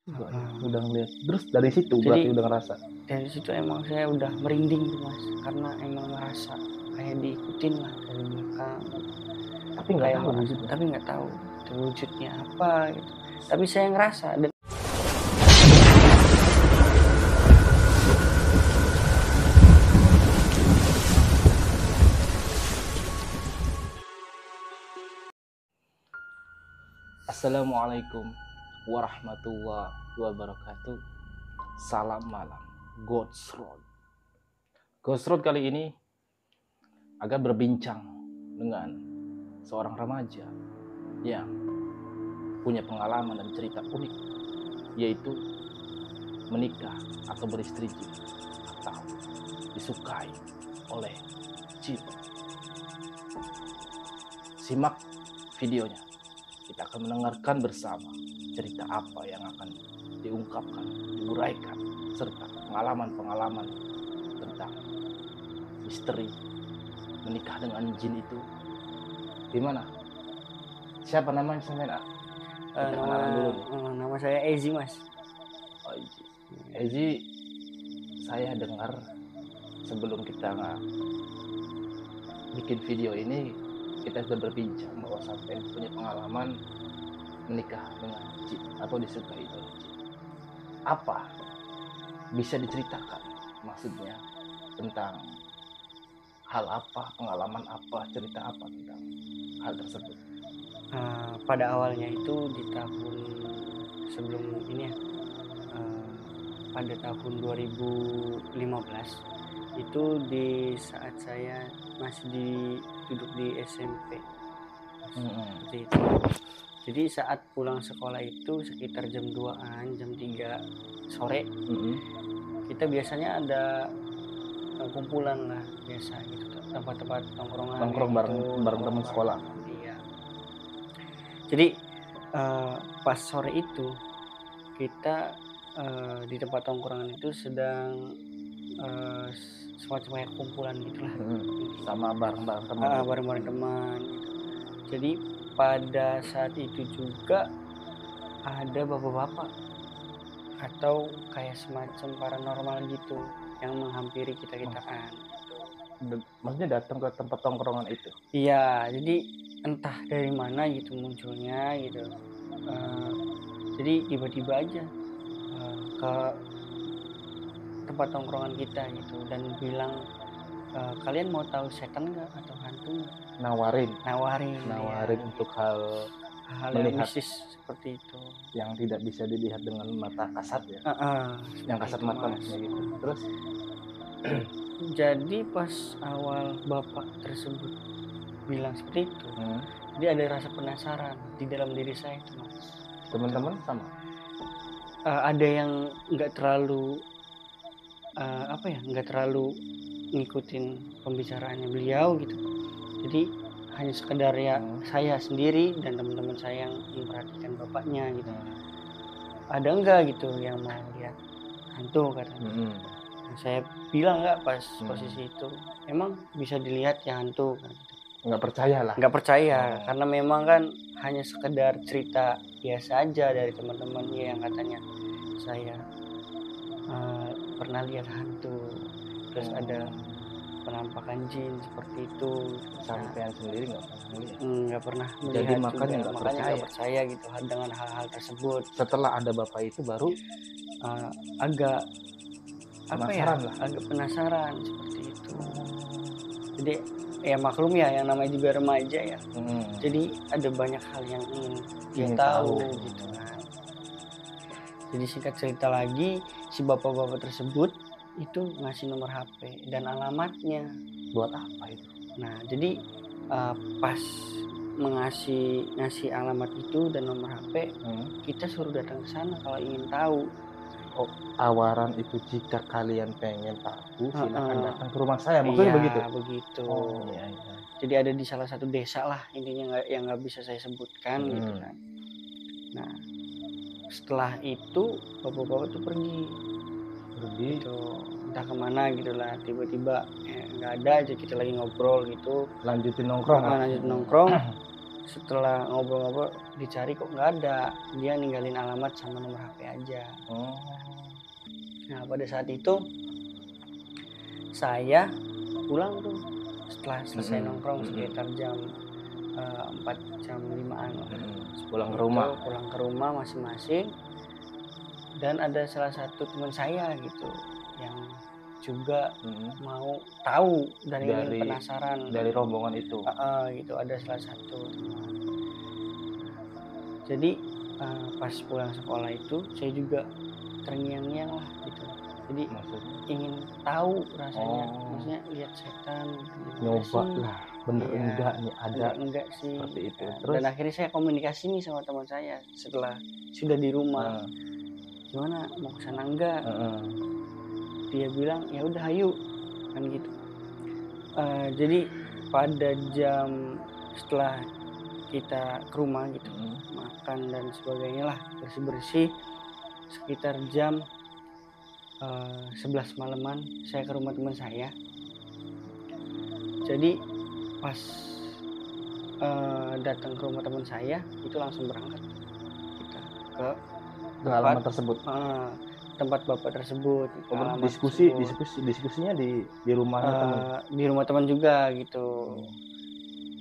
Heeh. Udah ngeliat. Terus dari situ Jadi berarti udah ngerasa? dari situ emang saya udah merinding tuh Mas, karena emang ngerasa kayak diikutin lah dari belakang, Tapi nggak kayak tahu merasa wujudnya? tapi nggak tahu itu wujudnya apa gitu. Tapi saya ngerasa dan Assalamualaikum warahmatullahi wabarakatuh. Salam malam God's Road. God's Road kali ini akan berbincang dengan seorang remaja yang punya pengalaman dan cerita unik, yaitu menikah atau beristri jin atau disukai oleh jin. Simak videonya. Kita akan mendengarkan bersama cerita apa yang akan diungkapkan, diuraikan, serta pengalaman-pengalaman tentang misteri menikah dengan jin itu. Gimana? Siapa namanya sampean? Kita kenalan dulu nih. nama saya Ezi Mas. Oh, Ezi, saya dengar sebelum kita bikin video ini, kita sudah berbincang bahwa sampai punya pengalaman menikah dengan jin atau disukai oleh jin. Apa bisa diceritakan maksudnya tentang hal apa, pengalaman apa, cerita apa tentang hal tersebut? Pada awalnya itu di tahun sebelum ini ya, pada tahun 2015 itu di saat saya masih duduk di SMP. Seperti itu. Jadi saat pulang sekolah itu sekitar jam 2-an, jam 3 sore, kita biasanya ada kumpulan lah biasa gitu, tempat-tempat nongkrongan Nongkrong bareng teman sekolah. Iya. Jadi pas sore itu kita di tempat tongkrongan itu sedang semacam kayak kumpulan gitulah. Sama bareng-bareng teman. Bareng-bareng teman gitu. Jadi pada saat itu juga ada bapak-bapak atau kayak semacam paranormal gitu yang menghampiri kita-kitaan. Maksudnya datang ke tempat tongkrongan itu? Iya, jadi entah dari mana gitu munculnya gitu. Jadi tiba-tiba aja ke tempat tongkrongan kita gitu dan bilang, kalian mau tahu setan nggak atau hantu? Nawarin Iya, untuk hal yang melihat mistis seperti itu. yang tidak bisa dilihat dengan mata kasat ya. Yang kasat Itu, mata Mas. maksudnya gitu. Terus Jadi pas awal bapak tersebut bilang seperti itu, dia ada rasa penasaran di dalam diri saya itu, Mas. teman-teman sama? Ada yang nggak terlalu nggak terlalu ngikutin pembicaraannya beliau gitu. Jadi hanya sekedar ya saya sendiri dan teman-teman saya yang memperhatikan bapaknya gitu. Ada enggak gitu yang mau lihat hantu katanya. Saya bilang nggak pas posisi itu, emang bisa dilihat ya hantu kan gitu. Nggak percaya lah? Nggak percaya karena memang kan hanya sekedar cerita biasa aja dari teman-teman yang katanya saya pernah lihat hantu, terus ada penampakan jin seperti itu. Sampean sendiri nggak pernah melihat? Nggak pernah melihat. Jadi makanya juga, nggak makanya percaya. nggak percaya gitu dengan hal-hal tersebut. Setelah ada bapak itu baru agak penasaran lah. agak penasaran seperti itu. Jadi ya maklum ya yang namanya juga remaja ya. Jadi ada banyak hal yang ingin dia tahu gitu kan. Jadi singkat cerita lagi, si bapak-bapak tersebut itu ngasih nomor HP dan alamatnya. Buat apa itu? Nah, jadi pas ngasih alamat itu dan nomor HP, kita suruh datang ke sana kalau ingin tahu. Oh, tawaran itu jika kalian pengen tahu silakan datang ke rumah saya, maksudnya begitu? Begitu. Oh, iya. Jadi ada di salah satu desa lah intinya yang nggak bisa saya sebutkan gitu kan. Nah, setelah itu bapak-bapak tuh pergi gitu, entah kemana gitu lah, tiba-tiba nggak ada aja, kita lagi ngobrol gitu, lanjutin nongkrong. Setelah ngobrol-ngobrol dicari kok nggak ada, dia ninggalin alamat sama nomor HP aja. Nah pada saat itu saya pulang tuh setelah selesai nongkrong sekitar jam 4 jam 5-an lah. Pulang ke rumah. Pulang ke rumah masing-masing, dan ada salah satu teman saya gitu yang juga mau tahu dan ingin penasaran dari rombongan itu. Gitu ada salah satu teman. Jadi pas pulang sekolah itu saya juga terngiang-ngiang lah gitu. Jadi ingin tahu rasanya, maksudnya lihat setan nyoba lah, bener enggak nih ada enggak sih seperti itu. Terus, dan akhirnya saya komunikasi nih sama teman saya setelah sudah di rumah. Gimana, mau kesana enggak? Dia bilang ya udah ayo kan gitu. Jadi pada jam setelah kita ke rumah gitu, makan dan sebagainya lah, bersih-bersih, sekitar jam 11 malaman saya ke rumah teman saya. Jadi pas datang ke rumah teman saya itu langsung berangkat kita ke alamat tersebut. Tempat bapak tersebut. Diskusinya di rumahnya teman. Di rumah teman juga gitu.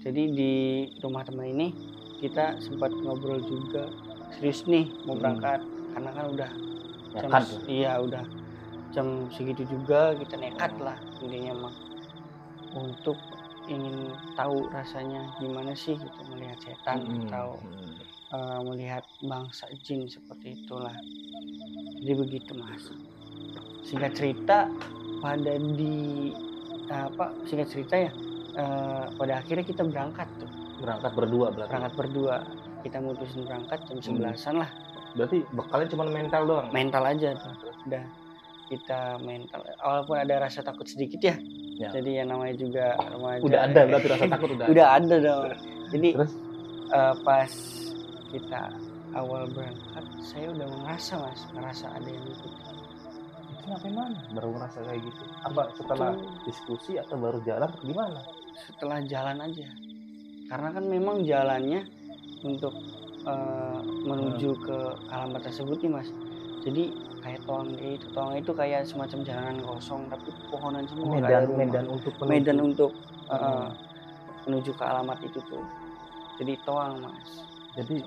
Jadi di rumah teman ini kita sempat ngobrol juga, serius nih mau berangkat karena kan udah udah jam segitu juga, kita nekat lah intinya mah untuk ingin tahu rasanya gimana sih gitu melihat setan atau melihat bangsa jin seperti itulah. Jadi begitu Mas. Singkat cerita pada pada akhirnya kita berangkat berdua. Kita mutusin berangkat jam 11-an lah. Berarti bekalnya cuma mental doang? Mental aja tuh. Udah kita mental, walaupun ada rasa takut sedikit ya. Jadi yang namanya juga remaja. Udah ada berarti rasa takut udah ada dong. Jadi terus pas kita awal berangkat saya udah ngerasa ada yang ikut. Itu sampai mana baru ngerasa kayak gitu? Apa setelah diskusi atau baru jalan atau gimana? Setelah jalan aja. Karena kan memang jalannya untuk menuju ke alamat tersebut nih Mas. Jadi kayak toang itu kayak semacam jalanan kosong tapi pohonan semua. Medan untuk menuju ke alamat itu tuh. Jadi toang Mas. Jadi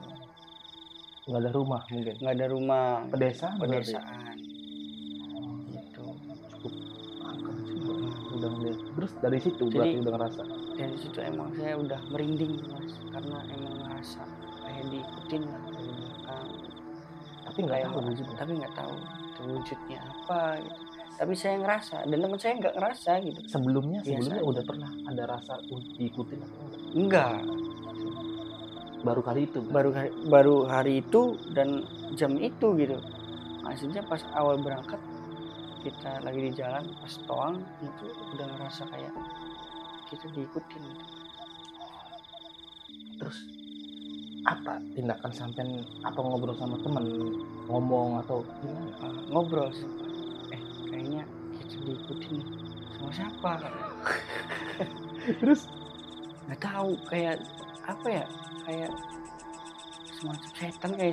nggak ada rumah mungkin? Nggak ada rumah. Pedesaan. Gitu. Cukup angker juga. Udah ngeliat. Terus dari situ berarti udah ngerasa? Dari situ emang saya udah merinding Mas. Karena emang ngerasa kayak diikutin lah dari belakang. Tapi nggak tahu wujudnya apa gitu. Tapi saya ngerasa dan teman saya nggak ngerasa gitu. Sebelumnya udah pernah ada rasa diikutin atau enggak? Baru hari itu dan jam itu gitu. Maksudnya pas awal berangkat kita lagi di jalan pas toang itu udah ngerasa kayak kita diikutin gitu. Terus apa tindakan sampean? Apa ngobrol sama teman, ngomong atau gimana? Ngobrol sih. Kayaknya kita diikutin nih sama siapa? Terus nggak tahu kayak apa ya, kayak semacam setan kayak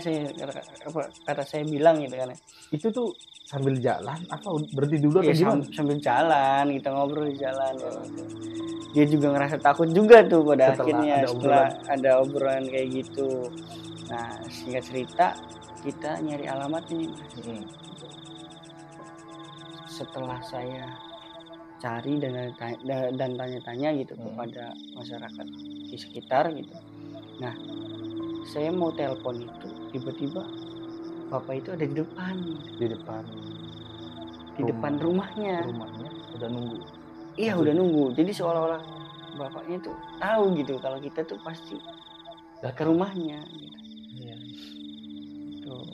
kata saya bilang gitu kan. Itu tuh sambil jalan apa berhenti dulu atau gimana? Sambil jalan kita ngobrol di jalan gitu. Dia juga ngerasa takut juga tuh pada akhirnya setelah ada obrolan kayak gitu. Nah singkat cerita kita nyari alamat ini Mas. Setelah saya cari dan tanya-tanya gitu kepada masyarakat di sekitar gitu. Nah saya mau telepon itu tiba-tiba bapak itu ada di depan rumahnya udah nunggu. Iya udah nunggu. Jadi seolah-olah bapaknya tuh tahu gitu kalau kita tuh pasti ke rumahnya gitu. Iya. Tuh.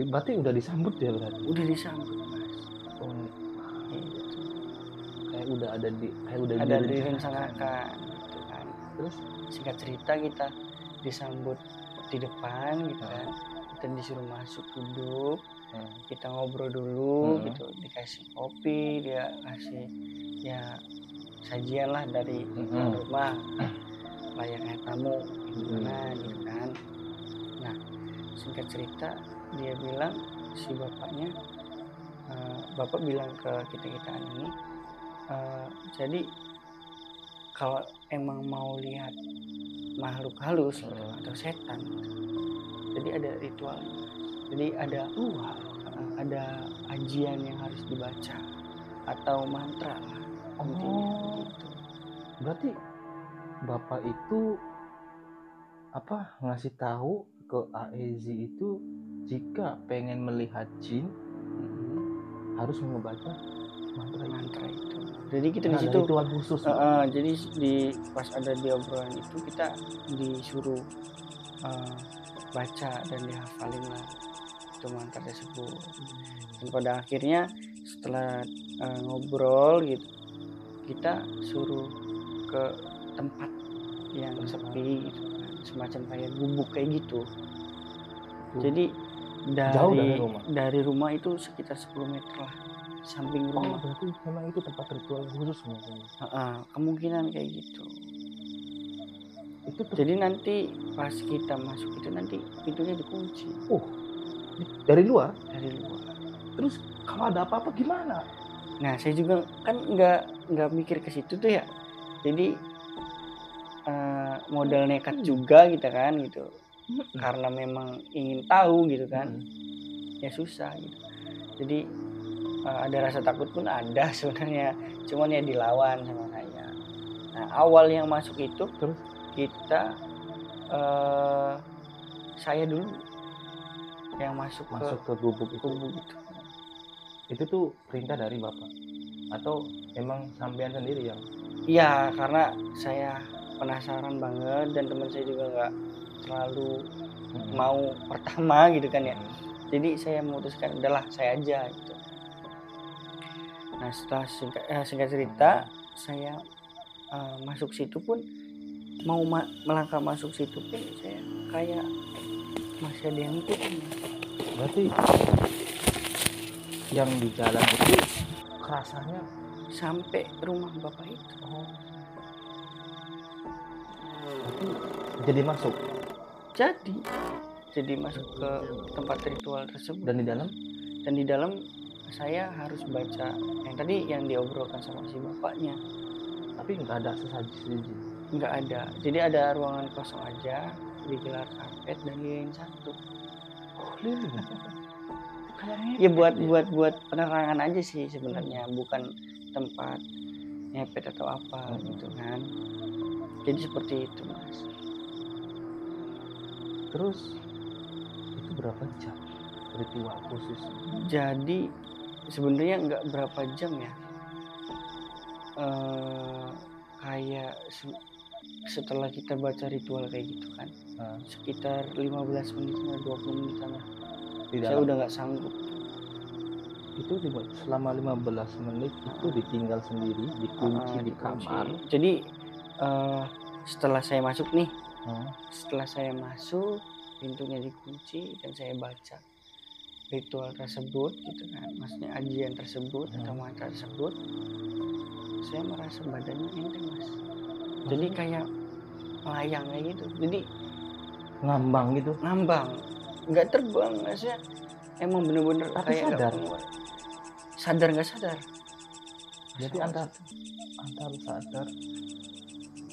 Berarti udah disambut ya berarti? Udah disambut Mas. Gitu. Kayak udah ada direncanakan gitu kan. Terus singkat cerita kita disambut di depan gitu kan. Kita disuruh masuk duduk. Kita ngobrol dulu gitu, dikasih kopi, dia kasih ya sajian lah dari rumah layaknya tamu gimana gitu kan. singkat cerita dia bilang, si bapaknya, bapak bilang ke kita-kitaan ini, jadi kalau emang mau lihat makhluk halus gitu, atau setan gitu, jadi ada ritualnya. Jadi ada ada ajian yang harus dibaca atau mantra lah intinya gitu. Berarti bapak itu ngasih tahu ke Aezi itu jika pengen melihat jin harus membaca mantra itu. Jadi kita di ada situ ritual khusus. jadi di pas ada di obrolan itu kita disuruh baca dan dihafalin lah itu mantra tersebut. Dan pada akhirnya setelah ngobrol gitu, kita suruh ke tempat yang sepi gitu kan, semacam kayak gubuk kayak gitu. Jadi Jauh dari rumah itu sekitar 10 meter lah, samping rumah. Berarti memang itu tempat ritual khusus mungkin. Kemungkinan kayak gitu. Jadi nanti pas kita masuk itu nanti pintunya dikunci. Dari luar? Dari luar. Terus kalau ada apa-apa gimana? Nah, saya juga kan nggak mikir ke situ tuh ya. Jadi modal nekat juga kita kan gitu. Karena memang ingin tahu gitu kan. Ya susah gitu. Jadi ada rasa takut pun ada sebenarnya. Cuman ya dilawan sama saya. Nah, awal yang masuk itu terus kita saya dulu yang masuk ke gubuk itu. Itu tuh perintah dari bapak atau emang sampean sendiri yang? Iya, karena saya penasaran banget dan teman saya juga nggak terlalu mau pertama gitu kan ya. Jadi saya memutuskan udahlah saya aja gitu. Nah, setelah singkat cerita saya masuk situ pun mau melangkah masuk situ pun saya kayak masih ada yang ngikutin. Berarti yang di jalan itu kerasanya sampai rumah bapak itu. Jadi masuk? Jadi masuk ke tempat ritual tersebut. Dan di dalam saya harus baca yang tadi yang diobrolkan sama si bapaknya. Tapi nggak ada sesaji. Nggak ada. Jadi ada ruangan kosong aja, digelar karpet dan lilin satu. Lilin? Ya buat penerangan aja sih sebenarnya, bukan tempat ngepet atau apa gitu kan. Jadi seperti itu, Mas. Terus itu berapa jam ritual khusus? Jadi sebenarnya nggak berapa jam ya. Kayak setelah kita baca ritual kayak gitu kan, sekitar 15 menit atau 20 menit lah. Saya udah nggak sanggup. Itu selama 15 menit itu ditinggal sendiri, dikunci di kamar. Jadi setelah saya masuk nih, setelah saya masuk pintunya dikunci dan saya baca ritual tersebut gitu kan, maksudnya ajian tersebut atau mantra tersebut, saya merasa badannya enteng, Mas. Jadi kayak melayang kayak gitu. Jadi ngambang gitu. Nggak terbang, maksudnya emang bener-bener kayak sadar nggak sadar. Jadi antar sadar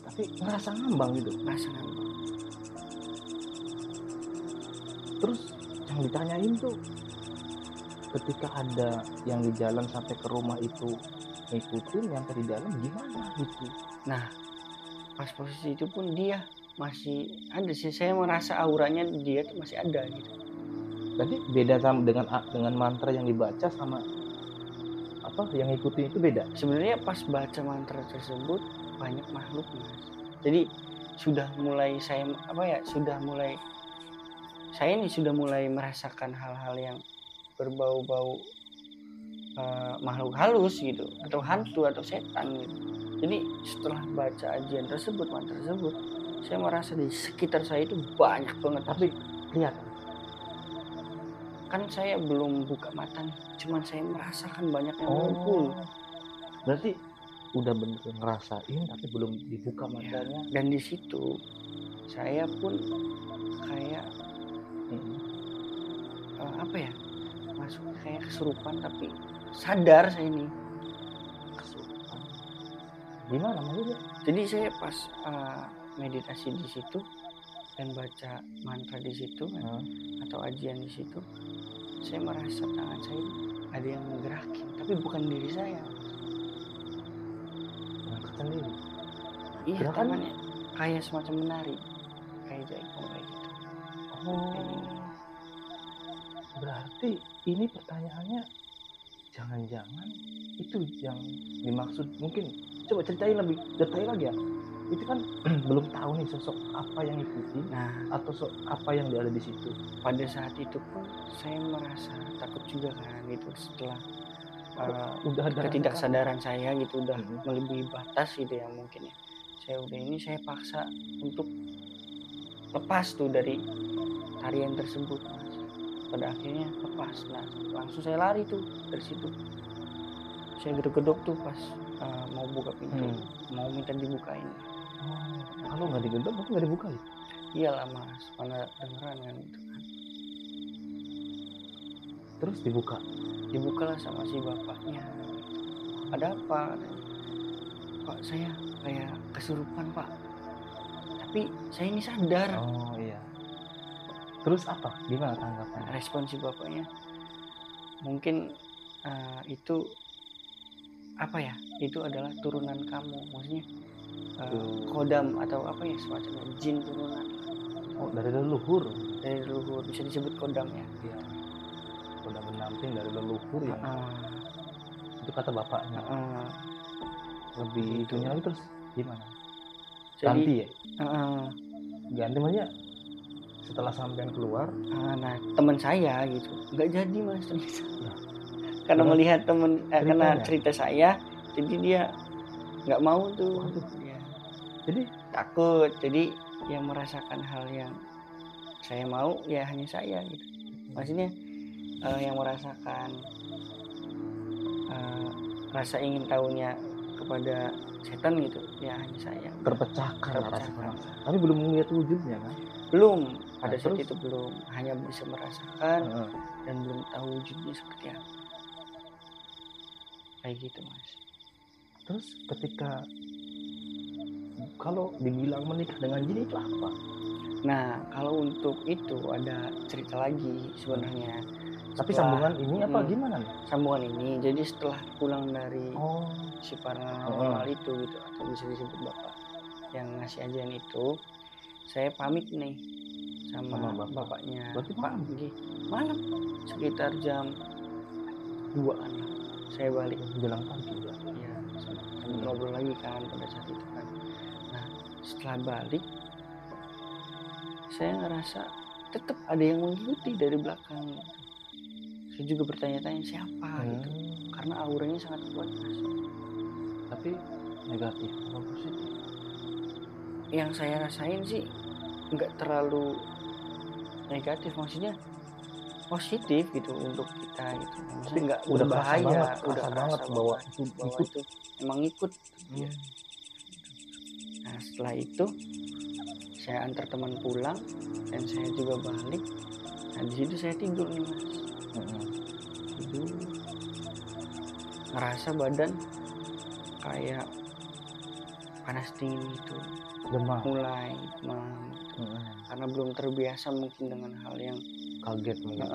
tapi ngerasa ngambang gitu. Terus yang ditanyain tuh ketika ada yang di jalan sampai ke rumah itu ngikutin, yang tadi dalam gimana gitu. Nah, pas posisi itu pun dia masih ada sih, saya merasa auranya dia tuh masih ada gitu. Berarti beda sama dengan mantra yang dibaca sama yang ngikutin itu beda. Sebenarnya pas baca mantra tersebut banyak makhluk, Mas. Jadi sudah mulai saya mulai merasakan hal-hal yang berbau-bau makhluk halus gitu, atau hantu atau setan gitu. Jadi setelah baca ajian tersebut, mantra tersebut, saya merasa di sekitar saya itu banyak banget. Tapi lihat kan saya belum buka mata nih, cuman saya merasakan banyak yang ngumpul. Berarti udah bener ngerasain tapi belum dibuka matanya. Dan di situ saya pun kayak apa ya, masuk kayak kesurupan tapi sadar saya ini. Kesurupan. Gimana maksudnya? Jadi saya pas meditasi di situ dan baca mantra di situ kan, atau ajian di situ, saya merasa tangan saya ada yang menggerakin, tapi bukan diri saya. Ngangkat sendiri. Iya, Gerakan? tangannya kayak semacam menari, kayak jaipong kayak gitu. Oh, berarti ini pertanyaannya jangan-jangan itu yang dimaksud. Mungkin coba ceritain lebih detail lagi ya. Itu kan belum tahu nih sosok apa yang ikuti Nah, atau apa yang ada di situ. pada saat itu pun saya merasa takut juga kan gitu, setelah Udah ada ketidaksadaran saya gitu udah Mhm. melebihi batas gitu ya mungkin ya. Saya paksa untuk lepas tuh dari tarian tersebut, Mas. Pada akhirnya lepas. Nah, langsung saya lari tuh dari situ. Saya gedok-gedok tuh pas mau buka pintu, mau minta dibukain. Kalau nggak digedok berarti nggak dibuka ya? Iyalah Mas, mana dengeran kan gitu kan. Terus dibuka. Dibukalah sama si bapaknya. Ada apa? Pak, saya kayak kesurupan Pak. Tapi saya ini sadar. Oh iya. Terus apa? Gimana tanggapannya? Respon si bapaknya, mungkin itu apa ya? Itu adalah turunan kamu, maksudnya kodam atau apa ya, semacamnya jin turunan. Oh, dari leluhur. Dari leluhur, bisa disebut kodam ya. Iya. Udah menamping dari leluhur yang itu kata bapaknya. Lebih Gitu. itunya lagi terus gimana? Jadi, Ganti ya? ganti maksudnya setelah sampean keluar. Nah teman saya gitu nggak jadi Mas ternyata. Ya. Karena Karena melihat karena ceritanya. cerita saya, jadi dia nggak mau tuh. Waduh. Ya. Jadi Takut, jadi yang merasakan hal yang saya mau ya hanya saya gitu. Maksudnya yang merasakan rasa ingin tahunya kepada setan gitu ya hanya saya. terpecahkan rasa penasaran. Tapi belum melihat wujudnya kan? Belum, pada Nah, saat terus? itu belum, hanya bisa merasakan dan belum tahu wujudnya seperti apa. Kayak gitu Mas. Terus ketika kalau dibilang menikah dengan jin itu apa? Nah kalau untuk itu ada cerita lagi sebenarnya. Tapi sambungan ini apa gimana nih? Sambungan ini, jadi setelah pulang dari si Oh. paranormal itu gitu, atau bisa disebut bapak yang ngasih ajian itu, saya pamit nih sama bapaknya. Berarti Pak, malam sekitar jam 2-an lah saya balik. Menjelang pagi ya. Iya, sambil ngobrol lagi kan pada saat itu kan. Nah setelah balik, saya ngerasa tetap ada yang mengikuti dari belakang. Saya juga bertanya-tanya siapa gitu, karena auranya sangat kuat Mas. Tapi negatif atau positif? Yang saya rasain sih nggak terlalu negatif, maksudnya positif gitu untuk kita gitu. Maksudnya nggak udah berbahaya, kerasa banget bahwa itu emang ikut. Nah setelah itu saya antar teman pulang dan saya juga balik. Nah di situ saya tidur nih Mas. Tidur, ngerasa badan kayak panas dingin gitu, mulai demam karena belum terbiasa mungkin dengan hal yang kaget mungkin,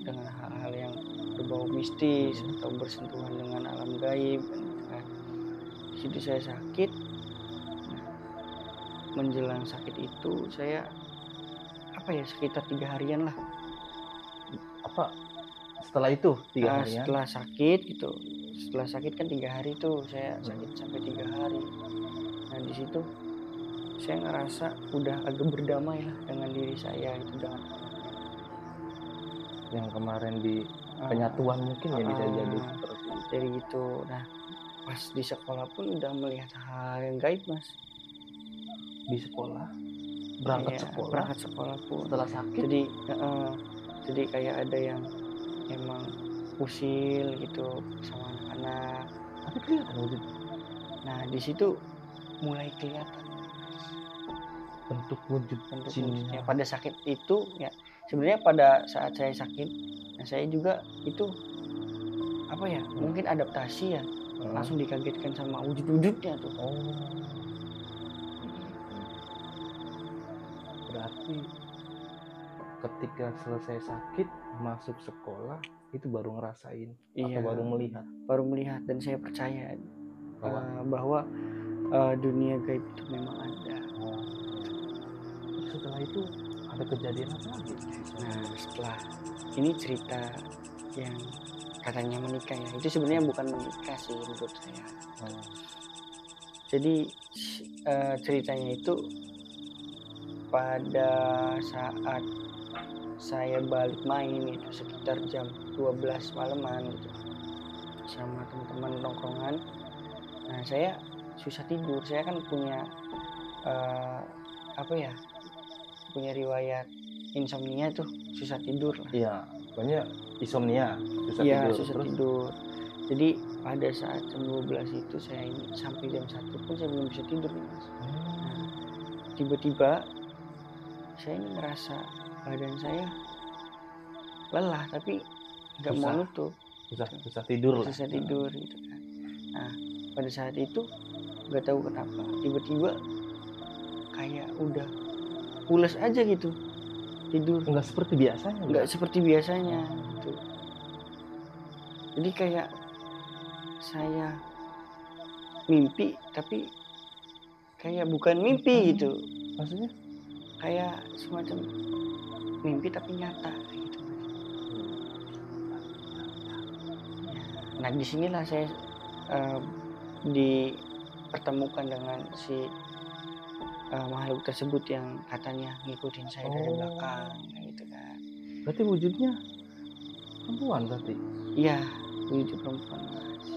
dengan hal-hal yang berbau mistis atau bersentuhan dengan alam gaib kan. Di situ saya sakit. Nah, menjelang sakit itu saya sekitar 3 harian lah. Setelah itu 3 harian? Setelah sakit kan 3 hari tuh saya sakit sampai 3 hari. Nah di situ saya ngerasa udah agak berdamai lah dengan diri saya itu, dengan alamnya. Yang kemarin di penyatuan mungkin ya bisa jadi seperti itu. Dari gitu. Nah pas di sekolah pun udah melihat hal yang gaib Mas. Di sekolah? Berangkat sekolah pun setelah sakit? Jadi kayak ada yang emang usil gitu sama anak-anak. Tapi kelihatan wujudnya. Nah di situ mulai kelihatan bentuk wujudnya pada sakit itu ya. Sebenarnya pada saat saya sakit Nah saya juga itu apa ya, mungkin adaptasi ya, langsung dikagetkan sama wujud-wujudnya tuh. Oh. Berarti ketika selesai sakit masuk sekolah itu baru ngerasain atau Iya, baru melihat baru melihat dan saya percaya bahwa bahwa dunia gaib itu memang ada. terus setelah itu ada kejadian apa lagi? Nah setelah ini cerita yang katanya menikah ya, itu sebenarnya bukan menikah sih menurut saya. Jadi ceritanya itu pada saat saya balik main itu sekitar jam 12 malaman gitu sama teman-teman nongkrongan. Nah saya susah tidur, saya kan punya apa ya, punya riwayat insomnia tuh, susah tidur lah. Iya, banyak insomnia, susah Iya, tidur. susah Terus tidur. Jadi pada saat jam 12 itu saya ini sampai jam 1 pun saya belum bisa tidur nih mas. Nah, tiba-tiba saya ini ngerasa badan saya lelah tapi nggak mau Susah. nutup, susah tidur lah. susah tidur gitu kan. Nah pada saat itu nggak tahu kenapa tiba-tiba kayak udah pules aja gitu tidur, Nggak seperti biasanya. nggak seperti biasanya gitu. Jadi kayak saya mimpi tapi kayak bukan mimpi gitu, Maksudnya? kayak semacam mimpi tapi nyata gitu. Nah disinilah saya dipertemukan dengan si makhluk tersebut yang katanya ngikutin saya dari belakang gitu kan. Berarti wujudnya perempuan berarti? Iya, wujud perempuan mas.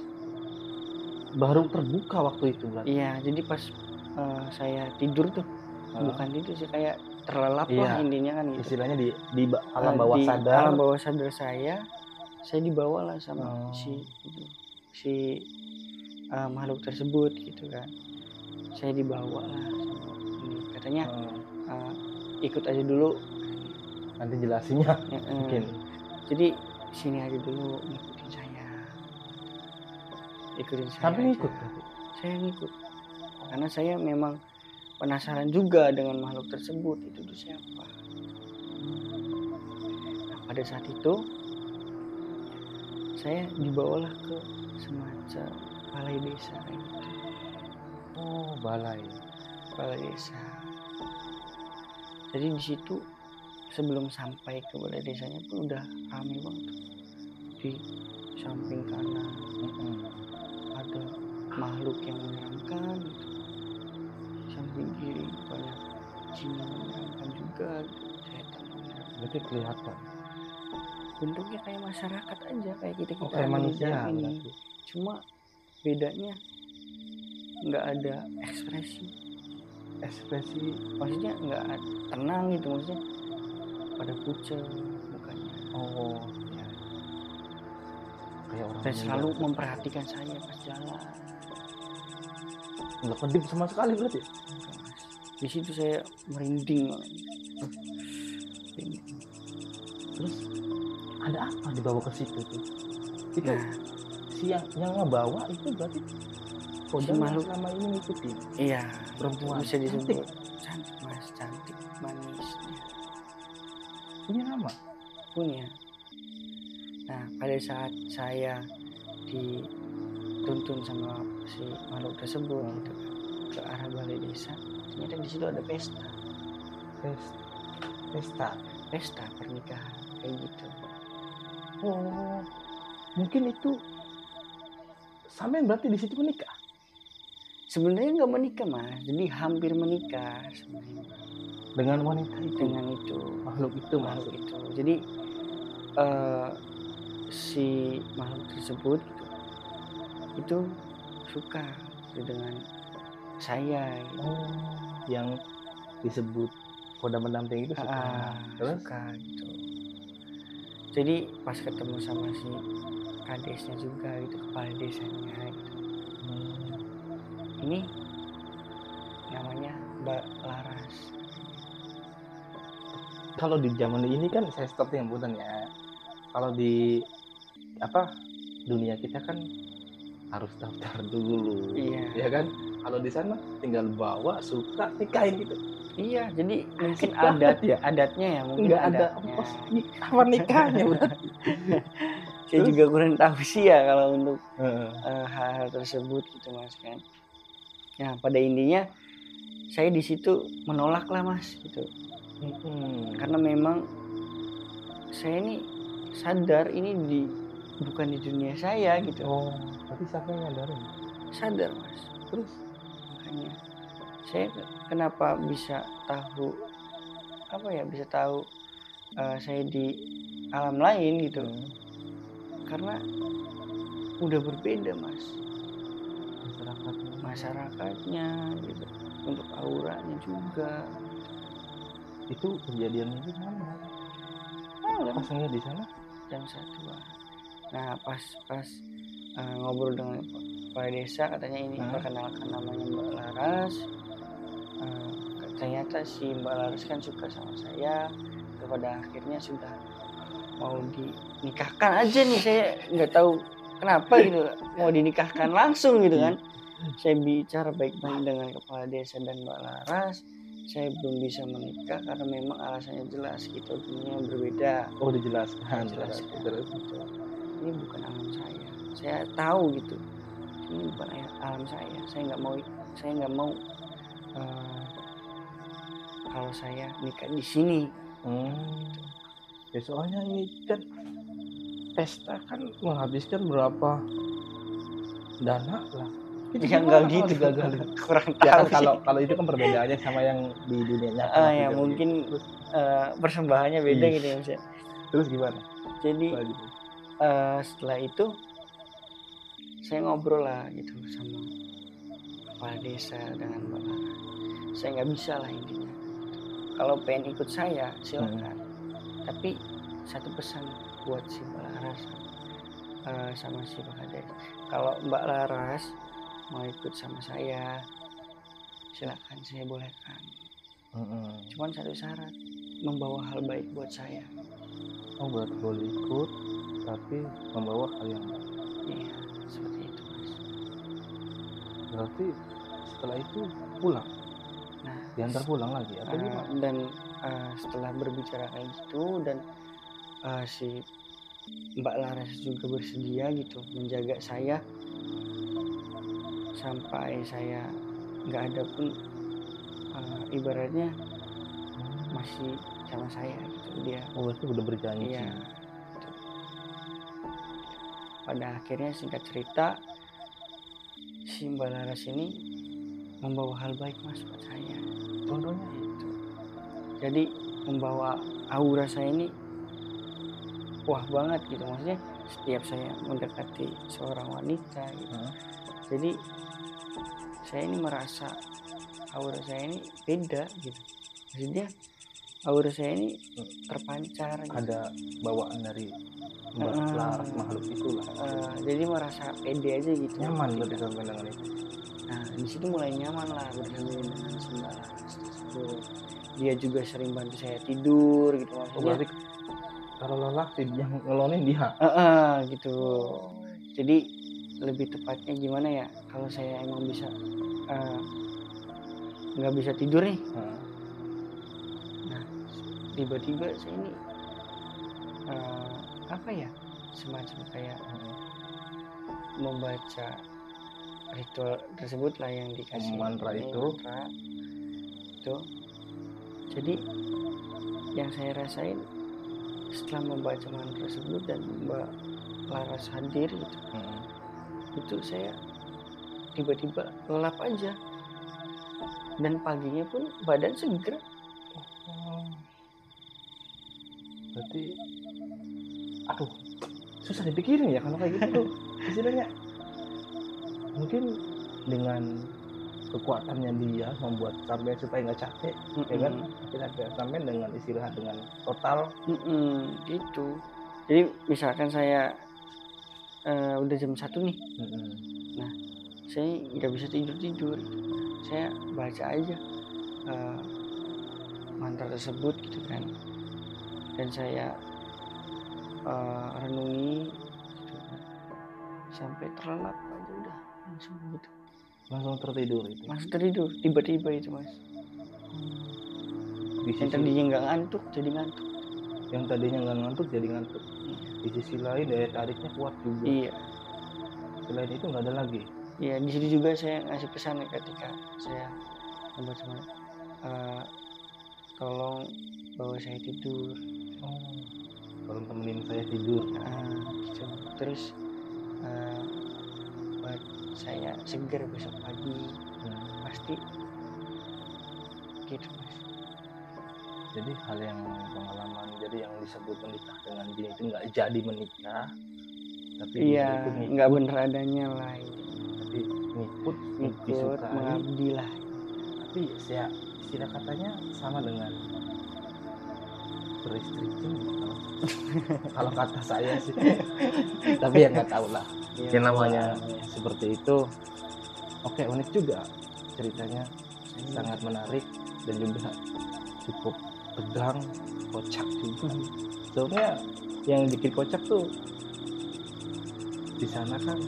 Baru terbuka waktu itu berarti? Iya, jadi pas saya tidur tuh, bukan tidur sih, kayak terlelap lah intinya kan gitu. Istilahnya di alam bawah sadar. Alam bawah sadar saya dibawa lah sama si makhluk tersebut gitu kan. Saya dibawa lah sama ini, katanya ikut aja dulu. Nanti jelasinnya mungkin. Jadi sini aja dulu, ngikutin saya. Tapi ngikut? Saya ngikut. Karena saya memang penasaran juga dengan makhluk tersebut, itu tuh siapa. Nah pada saat itu saya dibawalah ke semacam balai desa gitu. Oh, balai desa. Jadi di situ sebelum sampai ke balai desanya pun udah ramai banget. Di samping kanan ada makhluk yang menyeramkan gitu. Samping kiri banyak jin yang menyeramkan juga gitu. Setan yang menyeramkan. Berarti kelihatan bentuknya kayak masyarakat aja, kayak kita kayak manusia ini. Cuma bedanya nggak ada ekspresi, maksudnya nggak tenang gitu, maksudnya pada pucet mukanya. Oh ya. Kayak orang. Dan selalu memperhatikan saya pas jalan. Nggak kedip sama sekali berarti? Di situ saya merinding. Terus ada apa dibawa ke situ tuh? Itu si yang ngebawa itu berarti si makhluk selama ini ngikutin. Iya, perempuan bisa disebut cantik mas, cantik manisnya. Punya nama? Punya. Nah pada saat saya dituntun sama si makhluk tersebut gitu ke arah balai desa, ternyata di situ ada pesta pernikahan kayak gitu. Oh, mungkin itu sampai berarti di situ menikah? Sebenarnya nggak menikah mas, jadi hampir menikah sebenarnya dengan wanita itu, dengan itu makhluk itu. Jadi si makhluk tersebut gitu, itu suka dengan saya gitu. Yang disebut kodam pendamping itu suka. Suka gitu. Jadi pas ketemu sama si kadesnya juga gitu, kepala desanya gitu, ini namanya Mbak Laras. Kalau di zaman ini kan saya stop yang punten ya. kalau di apa dunia kita kan harus daftar dulu, Iya. ya kan? Kalau di sana tinggal bawa, suka, nikahin gitu. Iya, jadi mungkin Asik banget ya. adatnya ya, mungkin Nggak ada adatnya. ongkos apa nikahnya berarti. Saya Terus? juga kurang tahu sih ya kalau untuk Heeh. hal-hal tersebut gitu Mas kan. Nah, pada intinya saya di situ menolak lah Mas gitu. Karena memang saya ini sadar ini bukan di dunia saya gitu. Oh, tapi siapa yang nyadarin? Sadar Mas. Terus? Makanya saya kenapa bisa tahu bisa tahu saya di alam lain gitu. Karena udah berbeda Mas masyarakatnya gitu, untuk auranya juga. Itu kejadiannya itu mana? Malam Pas ngeliat di sana? jam 1-an. Nah pas ngobrol dengan kepala desa, katanya ini perkenalkan namanya Mbak Laras. Ternyata si Mbak Laras kan suka sama saya. Pada akhirnya sudah mau dinikahkan aja nih, saya nggak tahu kenapa gitu, mau dinikahkan langsung gitu kan. Saya bicara baik-baik dengan kepala desa dan Mbak Laras, saya belum bisa menikah karena memang alasannya jelas gitu, dunia berbeda. Oh, dijelaskan. Terus ini bukan alam saya tahu gitu, ini bukan alam saya nggak mau kalau saya nikah di sini. Ya soalnya ini kan pesta kan menghabiskan berapa dana lah. Itu Ya enggak gitu, digagalin. kurang Ya tahu kan sih. kalau itu kan perbedaannya sama yang di dunia nyata. Ya mungkin persembahannya beda gitu ya Mas ya. Terus gimana? Jadi setelah itu saya ngobrol lah gitu sama kepala desa dengan Mbak Lara. Saya nggak bisa lah intinya. Kalau pengen ikut saya silakan. Tapi satu pesan buat si Mbak Laras sama si Pak Kades. Kalau Mbak Laras mau ikut sama saya, silakan, saya bolehkan. Cuman satu syarat, membawa hal baik buat saya. Oh, berarti boleh ikut, tapi membawa hal yang baik. Iya, seperti itu Mas. Berarti setelah itu pulang? Nah, diantar pulang lagi atau gimana? Dan setelah berbicara kayak gitu dan si Mbak Laras juga bersedia gitu menjaga saya sampai saya nggak ada pun, ibaratnya masih sama saya gitu dia. Oh, berarti udah berjanji. Iya. Gitu. Pada akhirnya singkat cerita, si Mbak Laras ini membawa hal baik Mas buat saya. Contohnya itu. Jadi membawa aura saya ini wah banget gitu, maksudnya setiap saya mendekati seorang wanita gitu. Jadi saya ini merasa aura saya ini beda gitu. Maksudnya aura saya ini terpancar gitu. Ada bawaan dari Laras makhluk itulah. Jadi merasa pede aja gitu. Nyaman berarti sampai dengan itu. Nah di situ mulai nyaman lah bersama dengan si Mbak Laras tersebut. Dia juga sering bantu saya tidur gitu maksudnya. Berarti kalau lelah yang ngelonin dia. Gitu. Jadi lebih tepatnya gimana ya? Kalau saya emang bisa nggak bisa tidur nih. Nah tiba-tiba saya ini semacam kayak membaca ritual tersebut lah yang dikasih mantra itu. Jadi yang saya rasain setelah membaca mantra tersebut dan Mbak Laras hadir gitu, itu saya tiba-tiba lelap aja dan paginya pun badan seger. Berarti susah dipikirin ya kalau kayak gitu tuh. Istilahnya mungkin dengan kekuatannya dia membuat sampai supaya nggak capek, ya kan? Kita sampai dengan istirahat dengan total. Gitu. Jadi misalkan saya udah jam 1 nih, nah saya nggak bisa tidur, saya baca aja mantra tersebut gitu kan, dan saya renungi gitu kan. Sampai terlelap aja udah langsung gitu. Langsung tertidur itu. Langsung tertidur tiba-tiba itu Mas. Di Yang sisi tadinya nggak ngantuk jadi ngantuk. yang tadinya nggak ngantuk jadi ngantuk. Iya. Di sisi lain daya tariknya kuat juga. Iya. Selain itu nggak ada lagi. Iya, di situ juga saya ngasih pesan ketika saya membaca tolong bawa saya tidur. Oh, tolong temenin saya tidur. Gitu. Terus buat saya seger besok pagi. Pasti gitu Mas. Jadi hal yang pengalaman, jadi yang disebut menikah dengan jin itu nggak jadi menikah, tapi Iya, dia itu nggak bener adanya lah ini. tapi ngikut disukai. Mengabdi lah. Tapi saya istilah katanya sama dengan beristri jin kalau, kalau kata saya sih. Tapi ya nggak tahu lah. Iya, Yang namanya seperti itu. Oke, unik juga ceritanya, sangat menarik dan juga cukup tegang, kocak juga. Soalnya yang bikin kocak tuh di sana kan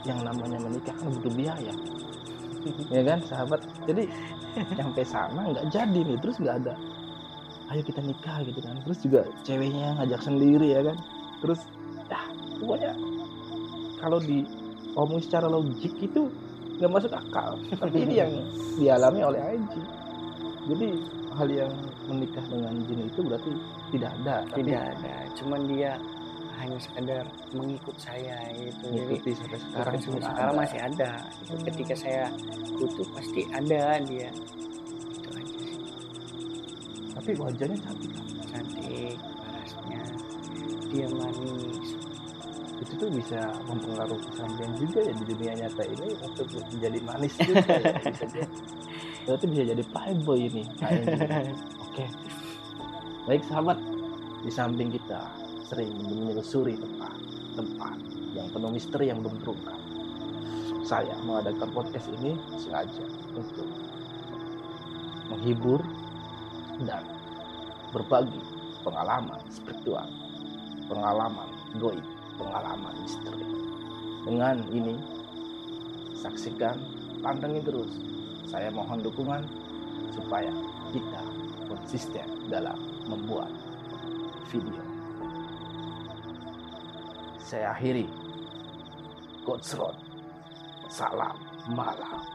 yang namanya menikah kan butuh biaya, ya kan sahabat. Jadi sampai sana nggak jadi nih, terus nggak ada ayo kita nikah gitu kan, terus juga ceweknya ngajak sendiri ya kan, terus ya pokoknya kalau diomong secara logik itu nggak masuk akal. Tapi ini yang dialami oleh Aji. Jadi hal yang menikah dengan jin itu berarti tidak ada. Tidak ada, cuman dia hanya sekedar mengikut saya gitu. Mengikuti sampai sekarang Jadi pun sekarang ada. masih ada. Ketika saya butuh pasti ada dia. Itu aja sih. Tapi wajahnya cantik kan? Cantik, parasnya, dia manis. Itu tuh bisa mempengaruhi sampean juga ya di dunia nyata ini untuk menjadi manis juga ya. Bisa jadi. Berarti bisa jadi playboy ini. Oke. Baik sahabat, di samping kita sering menyusuri tempat yang penuh misteri yang belum terungkap, saya mengadakan podcast ini sengaja untuk menghibur dan berbagi pengalaman spiritual, pengalaman goib, pengalaman misteri. Dengan ini, saksikan, pantengin terus. Saya mohon dukungan supaya kita konsisten dalam membuat video. Saya akhiri. Coach Rod, salam malam.